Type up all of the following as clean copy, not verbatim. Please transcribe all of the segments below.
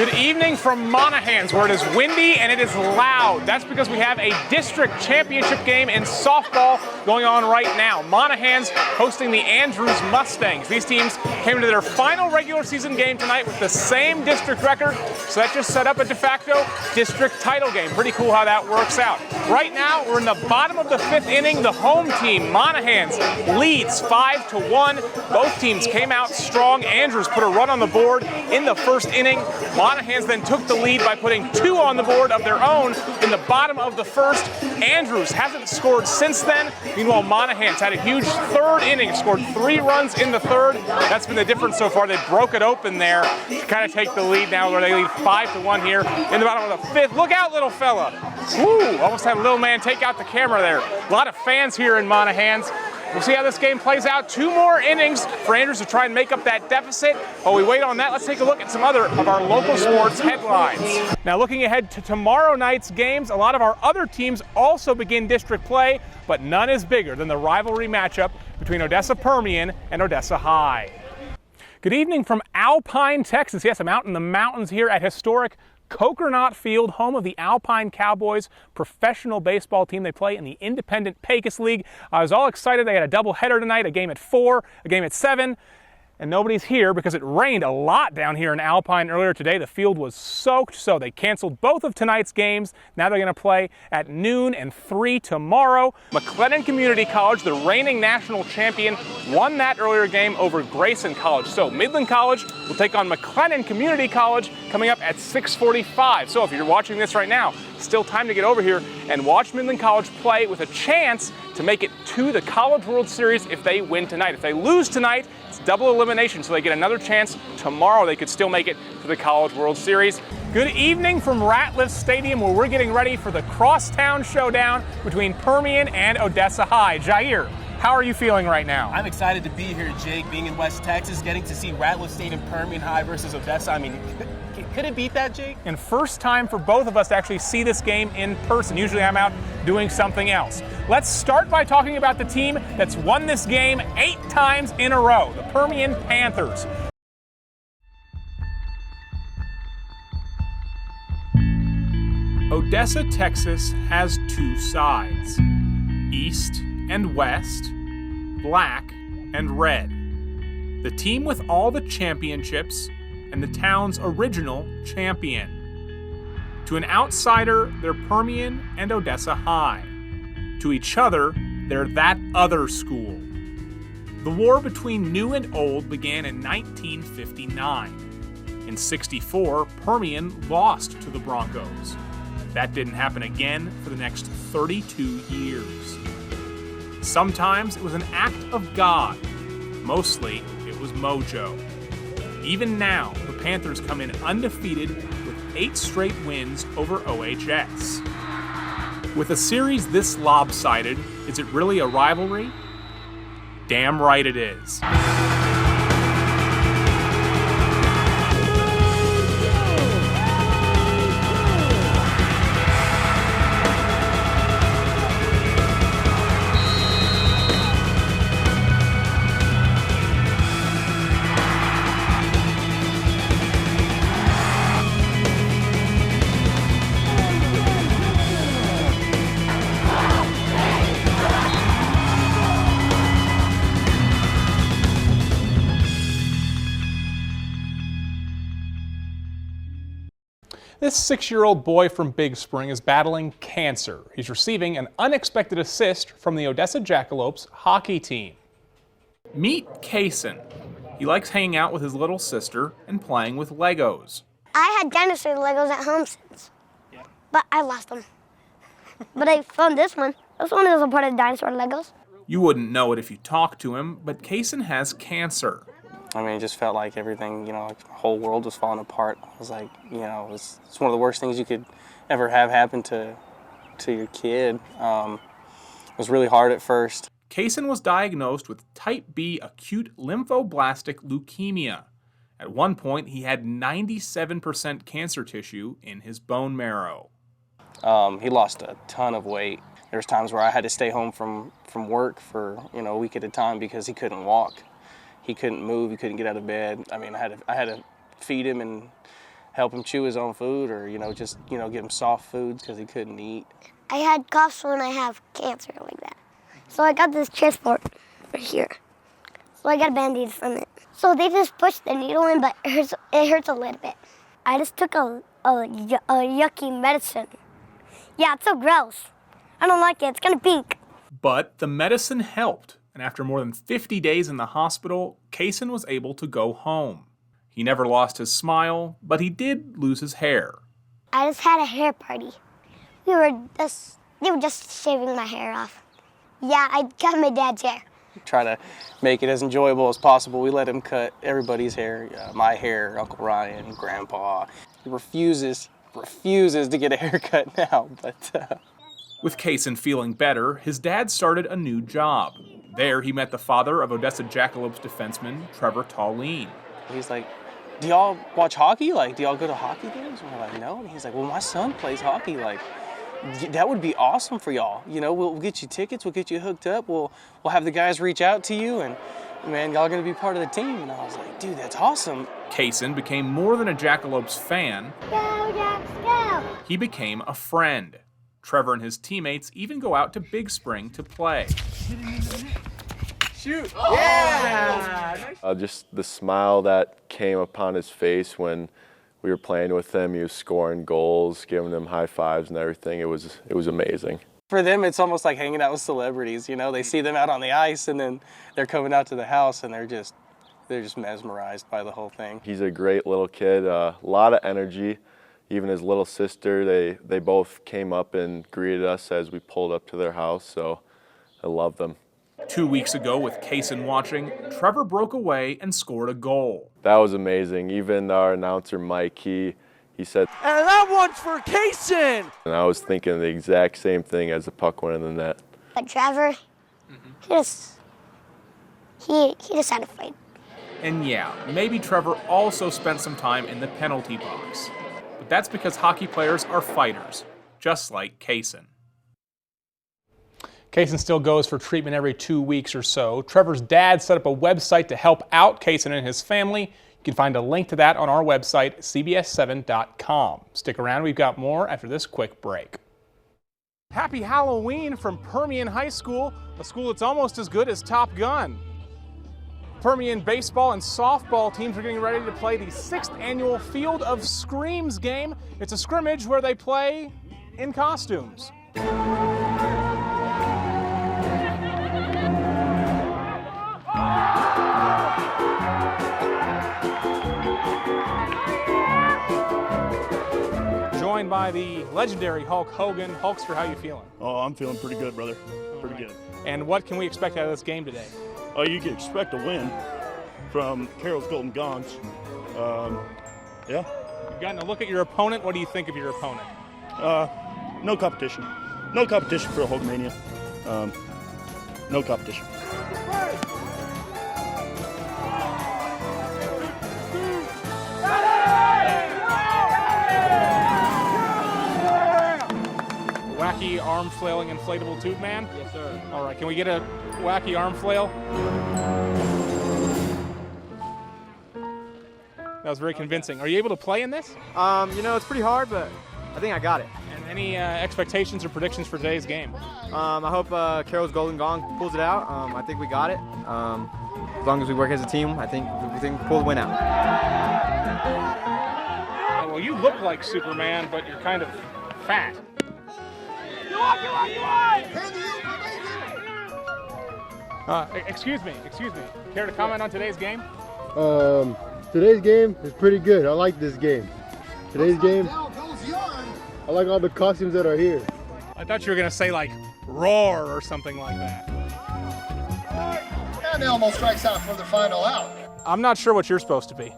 Good evening from Monahans, where it is windy and it is loud. That's because we have a district championship game in softball going on right now. Monahans hosting the Andrews Mustangs. These teams came into their final regular season game tonight with the same district record, so that just set up a de facto district title game. Pretty cool how that works out. Right now, we're in the bottom of the 5th inning. The home team, Monahans, leads 5-1. Both teams came out strong. Andrews put a run on the board in the first inning. Monahans then took the lead by putting 2 on the board of their own in the bottom of the first. Andrews hasn't scored since then. Meanwhile, Monahans had a huge third inning, scored 3 runs in the third. That's been the difference so far. They broke it open there to kind of take the lead now, where they lead 5-1 here in the bottom of the 5th. Look out, little fella. Woo, almost had a little man take out the camera there. A lot of fans here in Monahans. We'll see how this game plays out. 2 more innings for Andrews to try and make up that deficit. While we wait on that, let's take a look at some other of our local sports headlines. Now, looking ahead to tomorrow night's games, a lot of our other teams also begin district play, but none is bigger than the rivalry matchup between Odessa Permian and Odessa High. Good evening from Alpine, Texas. Yes, I'm out in the mountains here at historic Coconut Field, home of the Alpine Cowboys professional baseball team. They play in the Independent Pecos League. I was all excited. They had a doubleheader tonight, a game at 4, a game at 7. And nobody's here because it rained a lot down here in Alpine earlier today. The field was soaked, so they canceled both of tonight's games. Now they're going to play at noon and 3 tomorrow. McLennan Community College, the reigning national champion, won that earlier game over Grayson College. So Midland College will take on McLennan Community College coming up at 6:45. So if you're watching this right now, still time to get over here and watch Midland College play with a chance to make it to the College World Series if they win tonight. If they lose tonight, it's double elimination, so they get another chance tomorrow. They could still make it to the College World Series. Good evening from Ratliff Stadium, where we're getting ready for the crosstown showdown between Permian and Odessa High. Jair, how are you feeling right now? I'm excited to be here, Jake, being in West Texas, getting to see Ratliff Stadium Permian High versus Odessa. I mean, could it beat that, Jake? And first time for both of us to actually see this game in person. Usually I'm out doing something else. Let's start by talking about the team that's won this game 8 times in a row, the Permian Panthers. Odessa, Texas has 2 sides, East and West, black and red. The team with all the championships and the town's original champion. To an outsider, they're Permian and Odessa High. To each other, they're that other school. The war between new and old began in 1959. In '64, Permian lost to the Broncos. That didn't happen again for the next 32 years. Sometimes it was an act of God. Mostly, it was mojo. Even now, the Panthers come in undefeated with 8 straight wins over OHS. With a series this lopsided, is it really a rivalry? Damn right it is. This 6-year-old boy from Big Spring is battling cancer. He's receiving an unexpected assist from the Odessa Jackalopes hockey team. Meet Kaysen. He likes hanging out with his little sister and playing with Legos. I had dinosaur Legos at home since, but I lost them. But I found this one. This one is a part of dinosaur Legos. You wouldn't know it if you talked to him, but Kaysen has cancer. I mean, it just felt like everything, like the whole world was falling apart. I was like, it's one of the worst things you could ever have happen to your kid. It was really hard at first. Kaysen was diagnosed with type B acute lymphoblastic leukemia. At one point, he had 97% cancer tissue in his bone marrow. He lost a ton of weight. There was times where I had to stay home from work for a week at a time because he couldn't walk. He couldn't move. He couldn't get out of bed. I mean, I had to feed him and help him chew his own food, or just give him soft foods because he couldn't eat. I had coughs when I have cancer like that. So I got this transport right here. So I got a Band-Aid from it. So they just pushed the needle in, but it hurts a little bit. I just took a yucky medicine. Yeah, it's so gross. I don't like it. It's kind of pink. But the medicine helped, and after more than 50 days in the hospital, Kaysen was able to go home. He never lost his smile, but he did lose his hair. I just had a hair party. They were just shaving my hair off. Yeah, I cut my dad's hair. Try to make it as enjoyable as possible. We let him cut everybody's hair, my hair, Uncle Ryan, Grandpa. He refuses to get a haircut now, but... With Kaysen feeling better, his dad started a new job. There, he met the father of Odessa Jackalopes defenseman, Trevor Tallene. He's like, do y'all watch hockey? Like, do y'all go to hockey games? And we're like, no. And he's like, well, my son plays hockey. Like, that would be awesome for y'all. We'll get you tickets. We'll get you hooked up. We'll have the guys reach out to you, and man, y'all are gonna be part of the team. And I was like, dude, that's awesome. Kaysen became more than a Jackalopes fan. Go, Jacks, go! He became a friend. Trevor and his teammates even go out to Big Spring to play. Shoot! Yeah! Just the smile that came upon his face when we were playing with him. He was scoring goals, giving them high fives and everything. It was amazing. For them, it's almost like hanging out with celebrities. They see them out on the ice, and then they're coming out to the house, and they're just mesmerized by the whole thing. He's a great little kid, a lot of energy. Even his little sister, they both came up and greeted us as we pulled up to their house, so I love them. 2 weeks ago, with Kaysen watching, Trevor broke away and scored a goal. That was amazing. Even our announcer, Mike, he said, and that one's for Kaysen! And I was thinking the exact same thing as the puck went in the net. But Trevor, he just had a fight. And yeah, maybe Trevor also spent some time in the penalty box. But that's because hockey players are fighters, just like Kaysen. Kaysen still goes for treatment every 2 weeks or so. Trevor's dad set up a website to help out Kaysen and his family. You can find a link to that on our website, CBS7.com. Stick around, we've got more after this quick break. Happy Halloween from Permian High School, a school that's almost as good as Top Gun. Permian baseball and softball teams are getting ready to play the 6th annual Field of Screams game. It's a scrimmage where they play in costumes. Joined by the legendary Hulk Hogan. Hulkster, how you feeling? Oh, I'm feeling pretty good, brother. Pretty good. And what can we expect out of this game today? Oh, you can expect a win from Carroll's Golden Gongs. Yeah. You've gotten a look at your opponent. What do you think of your opponent? No competition. No competition for a Hulkmania. No competition. Wacky arm flailing inflatable tube man? Yes, sir. All right, can we get a wacky arm flail? That was very convincing. Are you able to play in this? It's pretty hard, but I think I got it. And any expectations or predictions for today's game? I hope Carroll's Golden Gong pulls it out. I think we got it. As long as we work as a team, I think we can pull the win out. Well, you look like Superman, but you're kind of fat. Excuse me. Care to comment on today's game? Today's game is pretty good. I like this game. Today's game, I like all the costumes that are here. I thought you were going to say, like, roar or something like that. And Elmo strikes out for the final out. I'm not sure what you're supposed to be.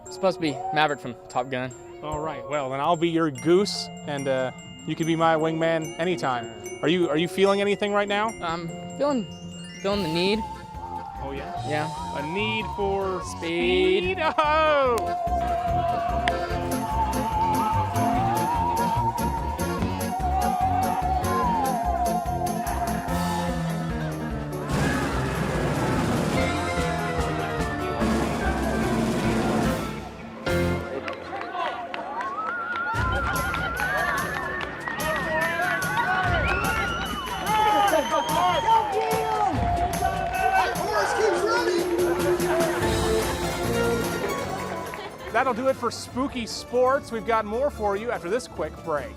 It's supposed to be Maverick from Top Gun. All right, well, then I'll be your goose, and you can be my wingman anytime. Are you feeling anything right now? I'm feeling the need. Oh, yeah? Yeah. A need for Speed. Oh! that'll do it for Spooky Sports. We've got more for you after this quick break.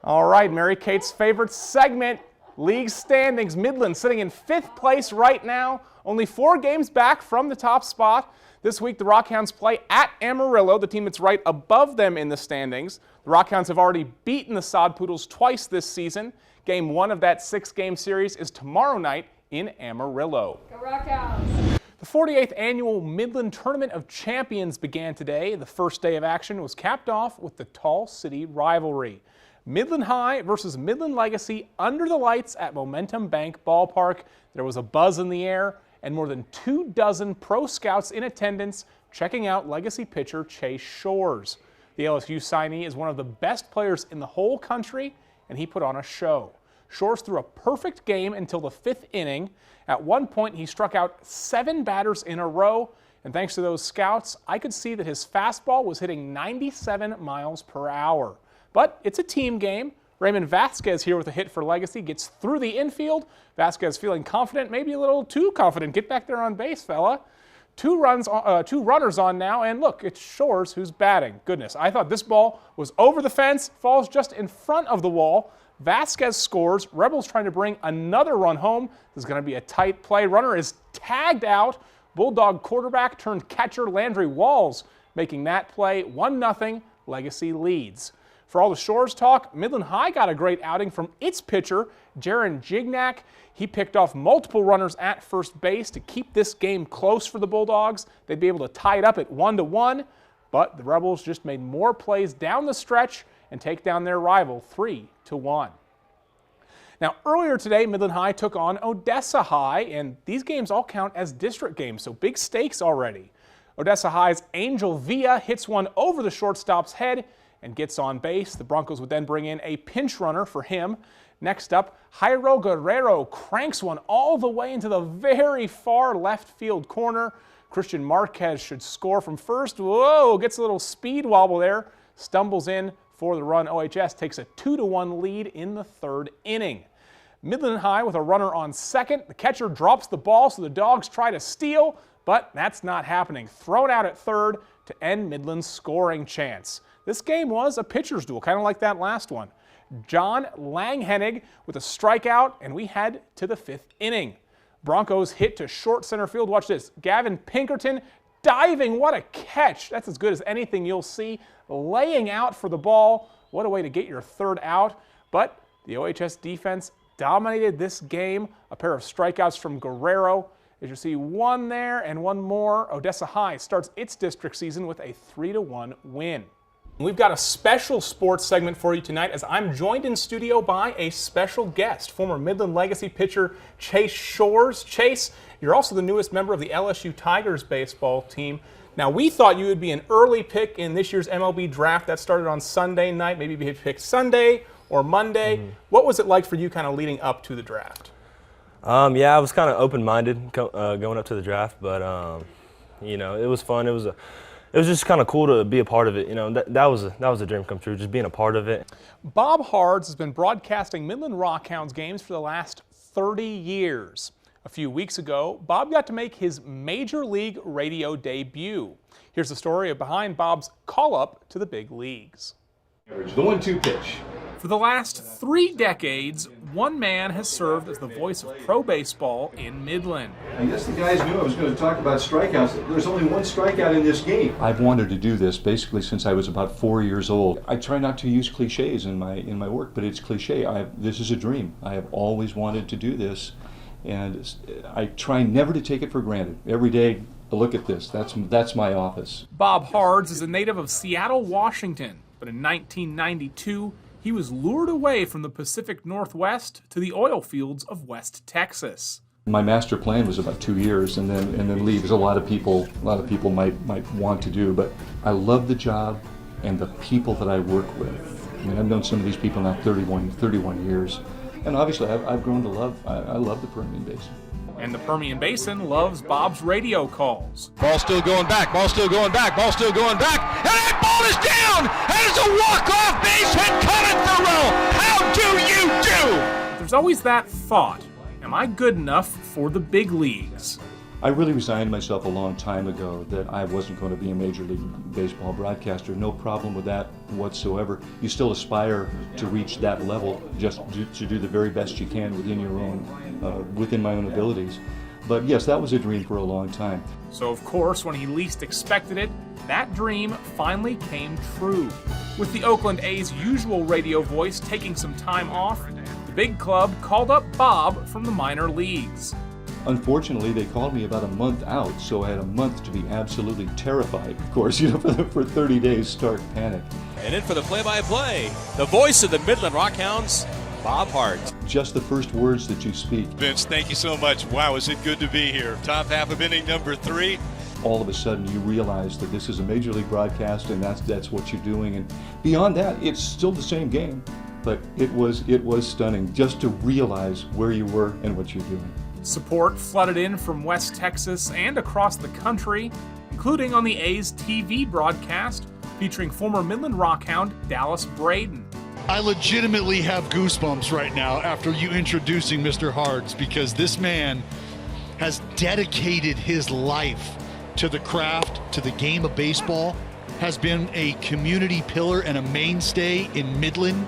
All right, Mary Kate's favorite segment, league standings. Midland sitting in 5th place right now, only 4 games back from the top spot. This week, the Rockhounds play at Amarillo, the team that's right above them in the standings. The Rockhounds have already beaten the Sod Poodles twice this season. Game 1 of that 6-game series is tomorrow night in Amarillo. Go Rockhounds! The 48th annual Midland Tournament of Champions began today. The first day of action was capped off with the Tall City rivalry. Midland High versus Midland Legacy under the lights at Momentum Bank Ballpark. There was a buzz in the air and more than 24 pro scouts in attendance checking out Legacy pitcher Chase Shores. The LSU signee is one of the best players in the whole country, and he put on a show. Shores threw a perfect game until the 5th inning. At one point, he struck out 7 batters in a row, and thanks to those scouts, I could see that his fastball was hitting 97 miles per hour. But it's a team game. Raymond Vasquez here with a hit for Legacy gets through the infield. Vasquez feeling confident, maybe a little too confident. Get back there on base, fella. 2 runners on now, and look, it's Shores who's batting. Goodness, I thought this ball was over the fence, falls just in front of the wall. Vasquez scores. Rebels trying to bring another run home. This is going to be a tight play. Runner is tagged out. Bulldog quarterback turned catcher Landry Walls making that play. 1-0, Legacy leads. For all the Shores talk, Midland High got a great outing from its pitcher, Jaron Jignack. He picked off multiple runners at first base to keep this game close for the Bulldogs. They'd be able to tie it up at 1-1, but the Rebels just made more plays down the stretch and take down their rival 3-1. Now, earlier today, Midland High took on Odessa High, and these games all count as district games, so big stakes already. Odessa High's Angel Villa hits one over the shortstop's head and gets on base. The Broncos would then bring in a pinch runner for him. Next up, Jairo Guerrero cranks one all the way into the very far left field corner. Christian Marquez should score from first. Whoa, gets a little speed wobble there. Stumbles in for the run. OHS takes a 2-1 lead in the 3rd inning. Midland High with a runner on second. The catcher drops the ball, so the Dogs try to steal, but that's not happening. Thrown out at 3rd to end Midland's scoring chance. This game was a pitcher's duel, kind of like that last one. John Langhennig with a strikeout, and we head to the 5th inning. Broncos hit to short center field. Watch this. Gavin Pinkerton diving. What a catch. That's as good as anything you'll see. Laying out for the ball. What a way to get your 3rd out. But the OHS defense dominated this game. A pair of strikeouts from Guerrero. As you see, one there and one more. Odessa High starts its district season with a 3-1 win. We've got a special sports segment for you tonight as I'm joined in studio by a special guest, former Midland Legacy pitcher Chase Shores. Chase, you're also the newest member of the LSU Tigers baseball team. Now, we thought you would be an early pick in this year's MLB draft. That started on Sunday night. Maybe you picked Sunday or Monday. What was it like for you kind of leading up to the draft? Yeah, I was kind of open-minded going up to the draft, but you know, it was fun. It was just kind of cool to be a part of it. You know, that was a dream come true, just being a part of it. Bob Hards has been broadcasting Midland Rockhounds games for the last 30 years. A few weeks ago, Bob got to make his Major League Radio debut. Here's the story behind Bob's call-up to the big leagues. The 1-2 pitch. For the last 3 decades, one man has served as the voice of pro baseball in Midland. I guess the guys knew I was going to talk about strikeouts. There's only 1 strikeout in this game. I've wanted to do this basically since I was about 4 years old. I try not to use cliches in my work, but it's cliche. This is a dream. I have always wanted to do this, and I try never to take it for granted. Every day, I look at this. That's my office. Bob Hards is a native of Seattle, Washington, but in 1992, he was lured away from the Pacific Northwest to the oil fields of West Texas. My master plan was about 2 years and then leave, as a lot of people might want to do. But I love the job and the people that I work with. I mean, I've known some of these people now 31 years, and obviously I've grown to love. I love the Permian Basin. And the Permian Basin loves Bob's radio calls. Ball still going back, ball still going back, ball still going back, and that ball is down! And it's a walk-off base hit coming through! How do you do? There's always that thought, am I good enough for the big leagues? I really resigned myself a long time ago that I wasn't going to be a Major League Baseball broadcaster. No problem with that whatsoever. You still aspire to reach that level, just to do the very best you can within your own, within my own abilities. But yes, that was a dream for a long time. So of course, when he least expected it, that dream finally came true. With the Oakland A's usual radio voice taking some time off, the big club called up Bob from the minor leagues. Unfortunately, they called me about a month out, so I had a month to be absolutely terrified, of course, for 30 days, stark panic. And in for the play-by-play, the voice of the Midland Rockhounds, Bob Hart. Just the first words that you speak. Vince, thank you so much. Wow, is it good to be here. Top half of inning number 3. All of a sudden, you realize that this is a Major League broadcast, and that's what you're doing. And beyond that, it's still the same game, but it was stunning just to realize where you were and what you're doing. Support flooded in from West Texas and across the country, including on the A's TV broadcast featuring former Midland Rockhound Dallas Braden. I legitimately have goosebumps right now after you introducing Mr. Hards, because this man has dedicated his life to the craft, to the game of baseball, has been a community pillar and a mainstay in Midland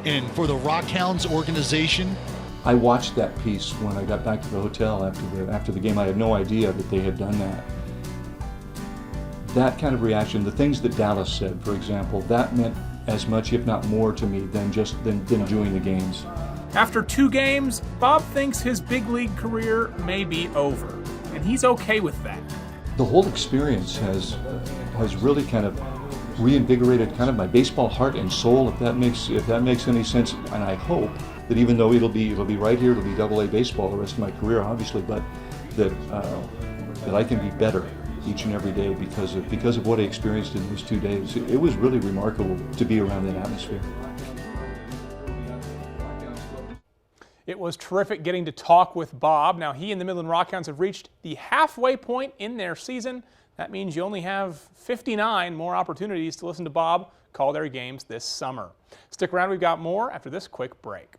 and for the Rockhounds organization. I watched that piece when I got back to the hotel after the game. I had no idea that they had done that. That kind of reaction, the things that Dallas said, for example, that meant as much, if not more, to me than doing the games. After 2 games, Bob thinks his big league career may be over, and he's okay with that. The whole experience has really kind of reinvigorated kind of my baseball heart and soul, if that makes any sense. And I hope that even though it'll be right here, it'll be AA baseball the rest of my career, obviously, but that I can be better each and every day because of what I experienced in those 2 days. It was really remarkable to be around that atmosphere. It was terrific getting to talk with Bob. Now, he and the Midland Rockhounds have reached the halfway point in their season. That means you only have 59 more opportunities to listen to Bob call their games this summer. Stick around, we've got more after this quick break.